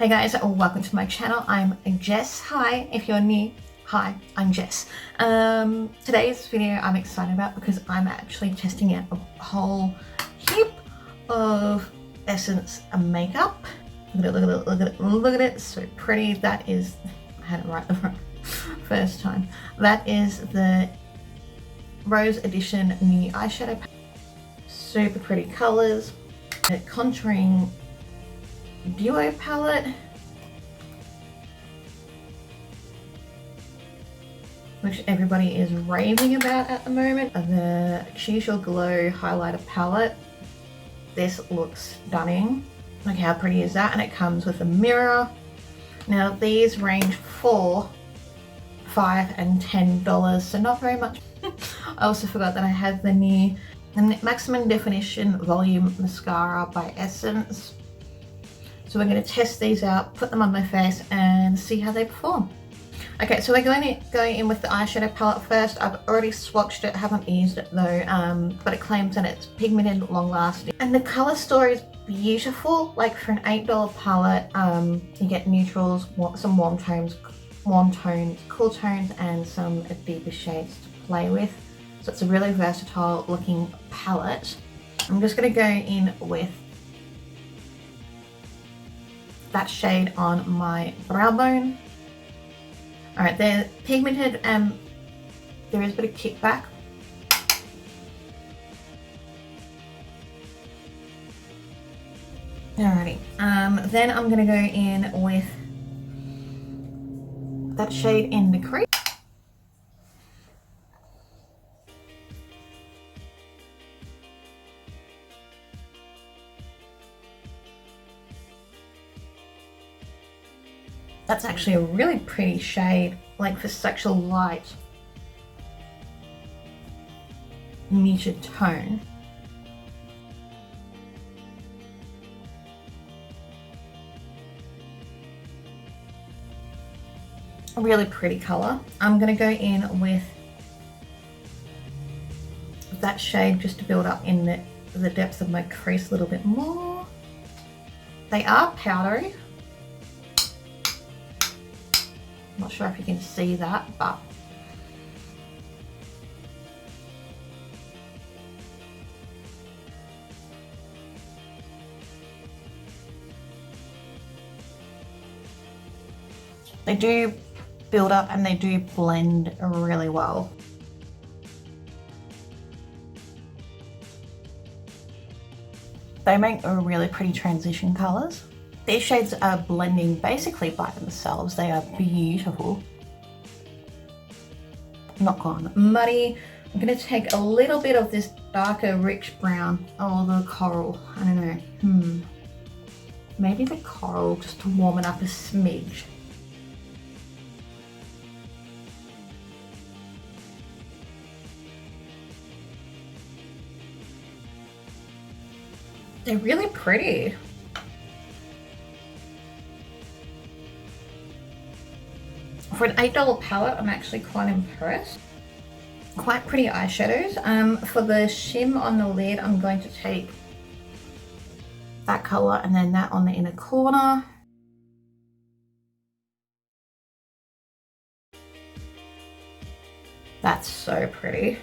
Hey guys, welcome to my channel. I'm Jess. Hi, if you're new. Hi, I'm Jess. Today's video I'm excited about because I'm actually testing out a whole heap of Essence makeup. Look at it, look at it, look at it, look at it. So pretty. That is, I had it right the first time. That is the Rose Edition new eyeshadow palette. Super pretty colors. The contouring duo palette, which everybody is raving about at the moment. The Choose Your Glow highlighter palette. This looks stunning. Look how pretty is that? And it comes with a mirror. Now these range for $5 and $10, so not very much. I also forgot that I have the new Maximum Definition Volume Mascara by Essence. So we're going to test these out, put them on my face and see how they perform. Okay, so we're going to go in with the eyeshadow palette first. I've already swatched it, haven't used it though, but it claims that it's pigmented, long lasting. And the color story is beautiful. Like for an $8 palette, you get neutrals, some warm tones, cool tones, and some deeper shades to play with. So it's a really versatile looking palette. I'm just going to go in with that shade on my brow bone. Alright, they're pigmented and there is a bit of kickback. Alrighty, then I'm going to go in with that shade in the crease. That's actually a really pretty shade, like for such a light, muted tone. A really pretty color. I'm going to go in with that shade just to build up in the depths of my crease a little bit more. They are powdery. Not sure if you can see that, but they do build up and they do blend really well. They make really pretty transition colors. These shades are blending basically by themselves. They are beautiful. Not gone muddy. I'm going to take a little bit of this darker rich brown. Oh, the coral. I don't know. Maybe the coral just to warm it up a smidge. They're really pretty. For an $8 palette, I'm actually quite impressed. Quite pretty eyeshadows. For the shim on the lid, I'm going to take that color and then that on the inner corner. That's so pretty.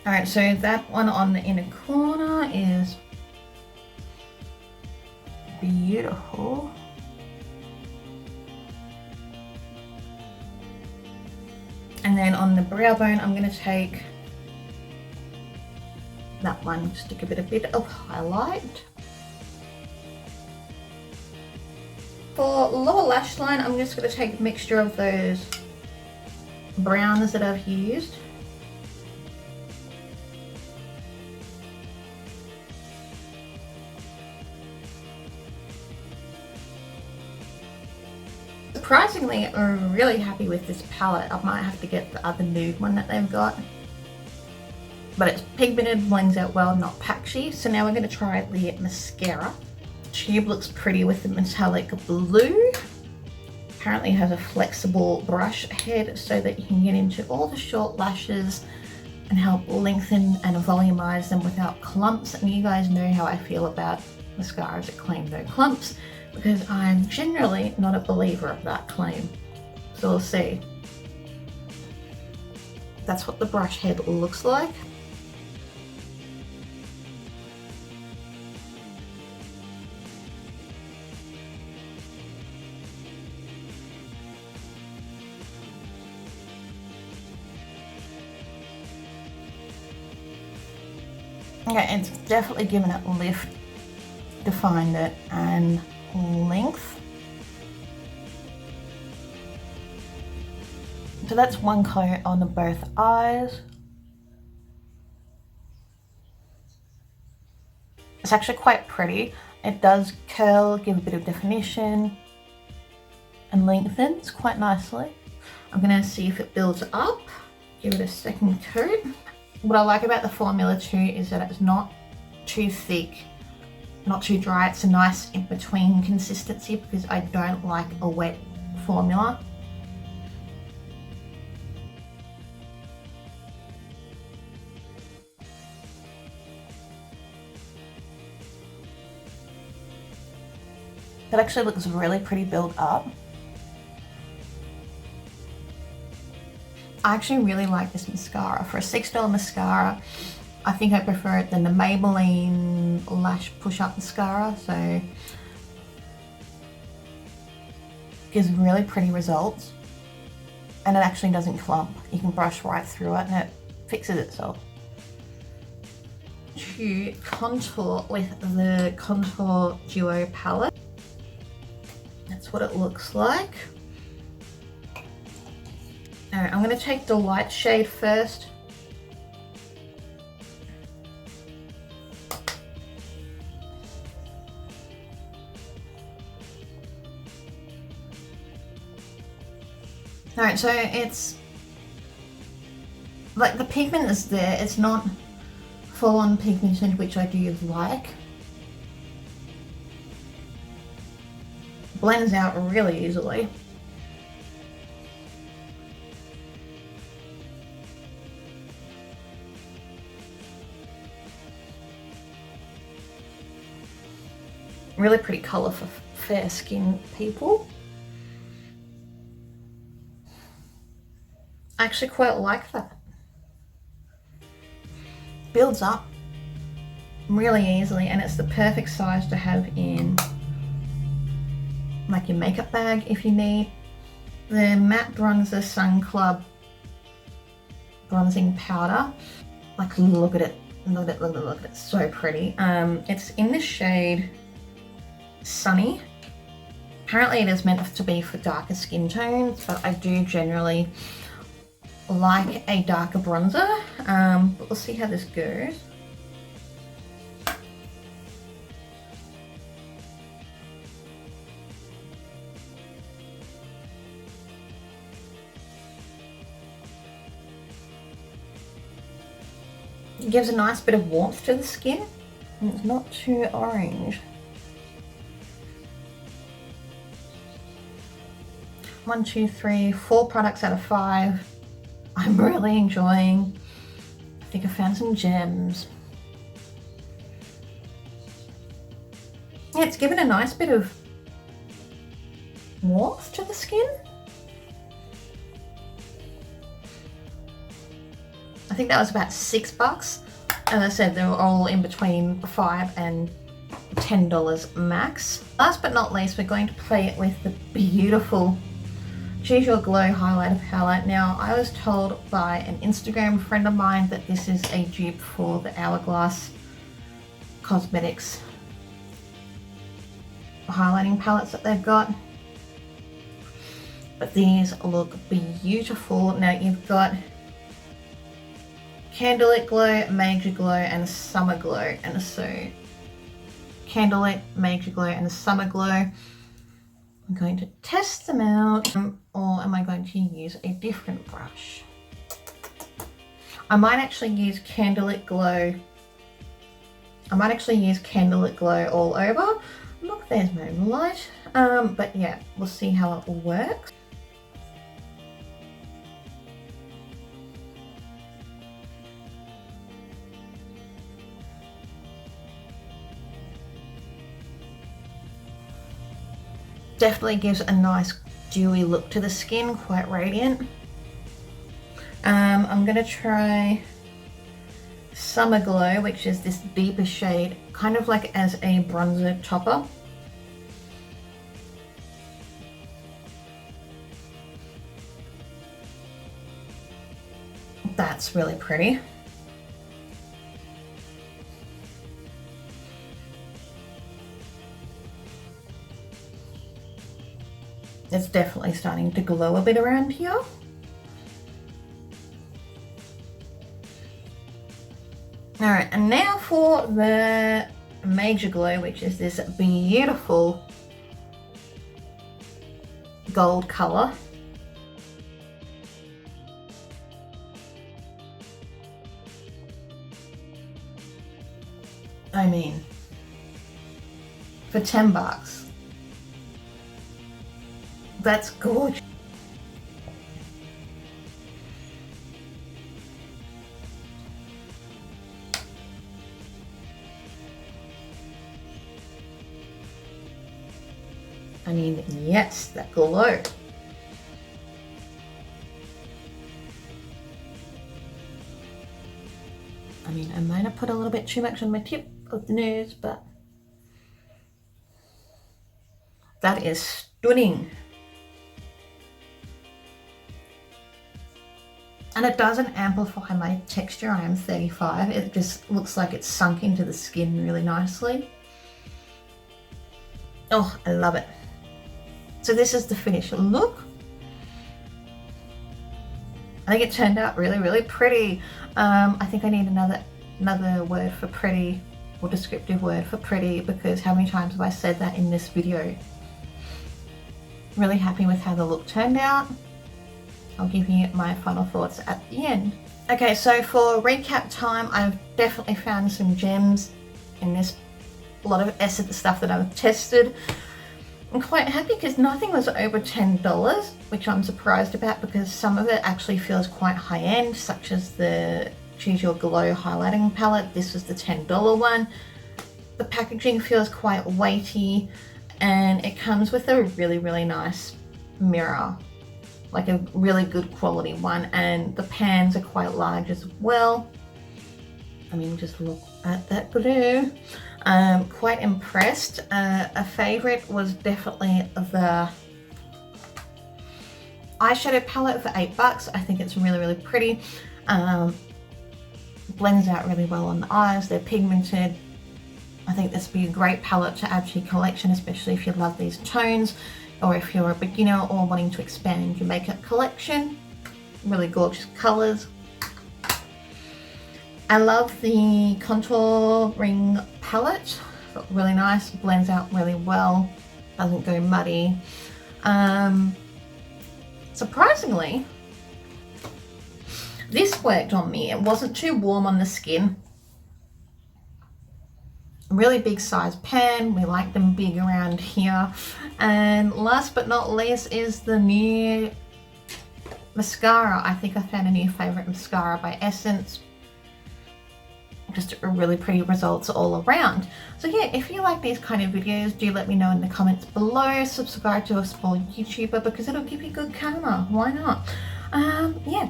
Alright, so that one on the inner corner is beautiful. And then on the brow bone, I'm going to take that one just to give it a bit of highlight. For lower lash line, I'm just going to take a mixture of those browns that I've used. Surprisingly, I'm really happy with this palette. I might have to get the other nude one that they've got. But it's pigmented, blends out well, not patchy. So now we're going to try the mascara. The tube looks pretty with the metallic blue. Apparently it has a flexible brush head so that you can get into all the short lashes and help lengthen and volumize them without clumps. And you guys know how I feel about mascaras that claim no clumps, because I'm generally not a believer of that claim. So we'll see. That's what the brush head looks like. Okay, it's definitely given it lift, defined it, and length. So that's one coat on both eyes. It's actually quite pretty. It does curl, give a bit of definition, and lengthens quite nicely. I'm gonna see if it builds up. Give it a second coat. What I like about the formula too is that it's not too thick, not too dry. It's a nice in-between consistency because I don't like a wet formula. It actually looks really pretty built up. I actually really like this mascara. For a $6 mascara, I think I prefer it than the Maybelline Lash Push-Up Mascara. So, gives really pretty results. And it actually doesn't clump. You can brush right through it and it fixes itself. To contour with the Contour Duo palette. That's what it looks like. Alright, I'm going to take the light shade first. Alright, so it's like the pigment is there, it's not full on pigmented, which I do like. Blends out really easily. Really pretty colour for fair skinned people. I actually quite like that. Builds up really easily and it's the perfect size to have in like your makeup bag if you need. The Matte Bronzer Sun Club bronzing powder. Like look at it, look at it, look at it, so pretty. It's in the shade Sunny. Apparently it is meant to be for darker skin tones, but I do generally like a darker bronzer, but we'll see how this goes. It gives a nice bit of warmth to the skin and it's not too orange. 1, 2, 3, 4 products out of 5. I'm really enjoying. I think I found some gems. Yeah, it's given a nice bit of warmth to the skin. I think that was about $6. As I said, they were all in between $5 and $10 max. Last but not least, we're going to play it with the beautiful Choose Your Glow highlighter palette. Now, I was told by an Instagram friend of mine that this is a dupe for the Hourglass Cosmetics highlighting palettes that they've got. But these look beautiful. Now, you've got Candlelit Glow, Major Glow, and Summer Glow. And so, Candlelit, Major Glow, and Summer Glow. I'm going to test them out, or am I going to use a different brush? I might actually use Candlelit Glow. I might actually use Candlelit Glow all over. Look, there's my light. But yeah, we'll see how it works. definitely gives a nice dewy look to the skin, quite radiant. I'm gonna try Summer Glow, which is this deeper shade, kind of like as a bronzer topper. That's really pretty. It's definitely starting to glow a bit around here. Alright, and now for the Major Glow, which is this beautiful gold colour. I mean, for 10 bucks. That's gorgeous. I mean, yes, that glow. I mean, I might have put a little bit too much on my tip of the nose, but that is stunning. And it doesn't amplify my texture. I am 35. It just looks like it's sunk into the skin really nicely. Oh, I love it. So this is the finished look. I think it turned out really, really pretty. I think I need another word for pretty, or descriptive word for pretty, because how many times have I said that in this video? Really happy with how the look turned out. I'll give you my final thoughts at the end. Okay, so for recap time, I've definitely found some gems in this. A lot of essence stuff that I've tested. I'm quite happy because nothing was over $10, which I'm surprised about because some of it actually feels quite high-end, such as the Choose Your Glow highlighting palette. This was the $10 one. The packaging feels quite weighty, and it comes with a really, really nice mirror, like a really good quality one, and the pans are quite large as well. I mean, just look at that glue. Quite impressed. A favorite was definitely the eyeshadow palette for $8. I think it's really, really pretty. Blends out really well on the eyes. They're pigmented. I think this would be a great palette to add to your collection, especially if you love these tones, or if you're a beginner or wanting to expand your makeup collection. Really gorgeous colors. I love the contour ring palette. Really nice, blends out really well, doesn't go muddy. Surprisingly, this worked on me. It wasn't too warm on the skin. Really big size pan. We like them big around here. And last but not least is the new mascara. I think I found a new favorite mascara by Essence. Just really pretty results all around. So yeah, if you like these kind of videos, do let me know in the comments below. Subscribe to a small YouTuber because it'll give you good karma. Why not? Yeah.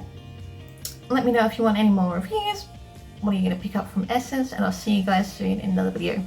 Let me know if you want any more reviews. What are you going to pick up from Essence? And I'll see you guys soon in another video.